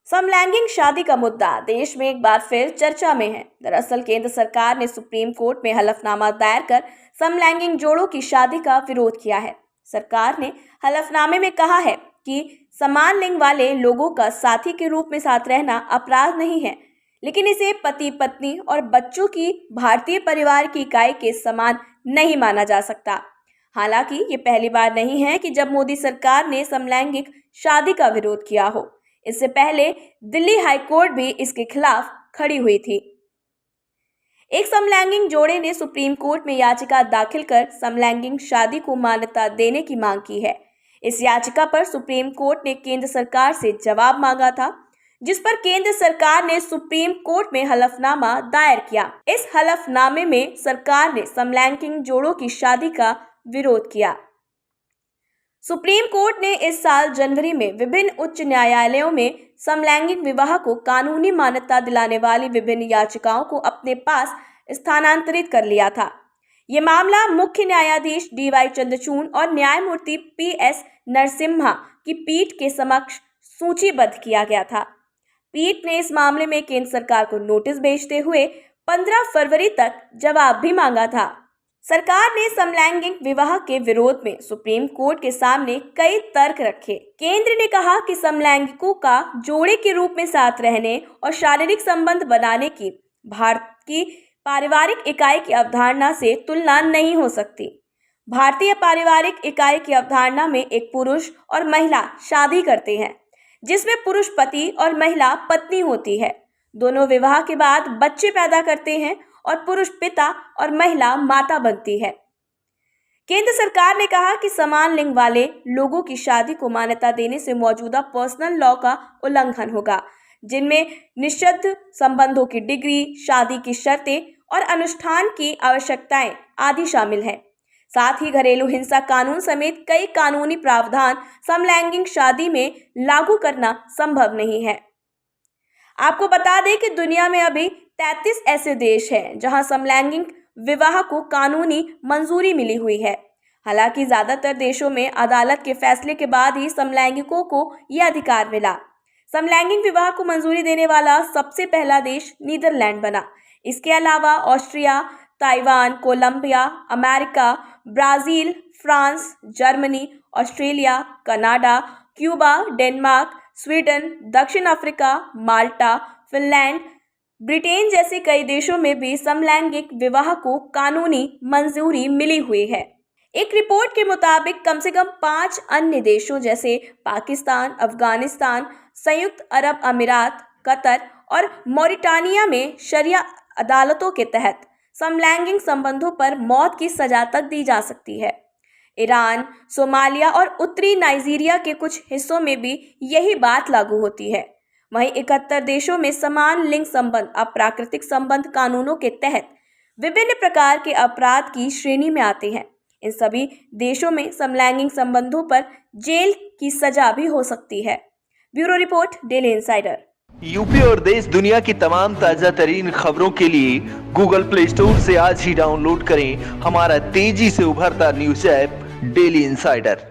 समलैंगिक शादी का मुद्दा देश में एक बार फिर चर्चा में है। दरअसल केंद्र सरकार ने सुप्रीम कोर्ट में हलफनामा दायर कर समलैंगिक जोड़ों की शादी का विरोध किया है। सरकार ने हलफनामे में कहा है कि समान लिंग वाले लोगों का साथी के रूप में साथ रहना अपराध नहीं है, लेकिन इसे पति पत्नी और बच्चों की भारतीय परिवार की इकाई के समान नहीं माना जा सकता। हालांकि ये पहली बार नहीं है कि जब मोदी सरकार ने समलैंगिक शादी का विरोध किया हो। इससे पहले दिल्ली हाई कोर्ट भी इसके खिलाफ खड़ी हुई थी। एक समलैंगिक जोड़े ने सुप्रीम कोर्ट में याचिका दाखिल कर समलैंगिक शादी को मान्यता देने की मांग की है। इस याचिका पर सुप्रीम कोर्ट ने केंद्र सरकार से जवाब मांगा था, जिस पर केंद्र सरकार ने सुप्रीम कोर्ट में हलफनामा दायर किया। इस हलफनामे में सरकार ने समलैंगिक जोड़ों की शादी का विरोध किया। सुप्रीम कोर्ट ने इस साल जनवरी में विभिन्न उच्च न्यायालयों में समलैंगिक विवाह को कानूनी मान्यता दिलाने वाली विभिन्न याचिकाओं को अपने पास स्थानांतरित कर लिया था। ये मामला मुख्य न्यायाधीश DY चंद्रचूड़ और न्यायमूर्ति PS नरसिम्हा की पीठ के समक्ष सूचीबद्ध किया गया था। पीठ ने इस मामले में केंद्र सरकार को नोटिस भेजते हुए 15 फरवरी तक जवाब भी मांगा था। सरकार ने समलैंगिक विवाह के विरोध में सुप्रीम कोर्ट के सामने कई तर्क रखे। केंद्र ने कहा कि समलैंगिकों का जोड़े के रूप में साथ रहने और शारीरिक संबंध बनाने की भारत की पारिवारिक इकाई की अवधारणा से तुलना नहीं हो सकती। भारतीय पारिवारिक इकाई की अवधारणा में एक पुरुष और महिला शादी करते हैं, जिसमें पुरुष पति और महिला पत्नी होती है। दोनों विवाह के बाद बच्चे पैदा करते हैं और पुरुष पिता और महिला माता बनती है। केंद्र सरकार ने कहा कि समान लिंग वाले लोगों की शादी को मान्यता देने से मौजूदा पर्सनल लॉ का उल्लंघन होगा, जिनमें निषिद्ध संबंधों की डिग्री, शादी की शर्तें और अनुष्ठान की आवश्यकताएं आदि शामिल हैं। साथ ही घरेलू हिंसा कानून समेत कई कानूनी प्रावधान समलैंगिक शादी में लागू करना संभव नहीं है। आपको बता दें कि दुनिया में अभी 33 ऐसे देश हैं जहां समलैंगिक विवाह को कानूनी मंजूरी मिली हुई है। हालांकि ज्यादातर देशों में अदालत के फैसले के बाद ही समलैंगिकों को यह अधिकार मिला। समलैंगिक विवाह को मंजूरी देने वाला सबसे पहला देश नीदरलैंड बना। इसके अलावा Austria, Taiwan, Colombia, America, Brazil, France, Germany, Australia, Canada, Cuba, Denmark, Sweden, दक्षिण अफ्रीका, माल्टा, फिनलैंड, ब्रिटेन जैसे कई देशों में भी समलैंगिक विवाह को कानूनी मंजूरी मिली हुई है। एक रिपोर्ट के मुताबिक कम से कम 5 अन्य देशों जैसे पाकिस्तान, अफगानिस्तान, संयुक्त अरब अमीरात, कतर और मॉरिटानिया में शरिया अदालतों के तहत समलैंगिक संबंधों पर मौत की सजा तक दी जा सकती है। ईरान, सोमालिया और उत्तरी नाइजीरिया के कुछ हिस्सों में भी यही बात लागू होती है। वहीं 71 देशों में समान लिंग संबंध अप्राकृतिक संबंध कानूनों के तहत विभिन्न प्रकार के अपराध की श्रेणी में आते हैं। इन सभी देशों में समलैंगिक संबंधों पर जेल की सजा भी हो सकती है। Bureau report, daily insider. UP और देश दुनिया की तमाम ताजा तरीन खबरों के लिए गूगल प्ले स्टोर से आज ही डाउनलोड करें हमारा तेजी से उभरता न्यूज ऐप डेली इंसाइडर।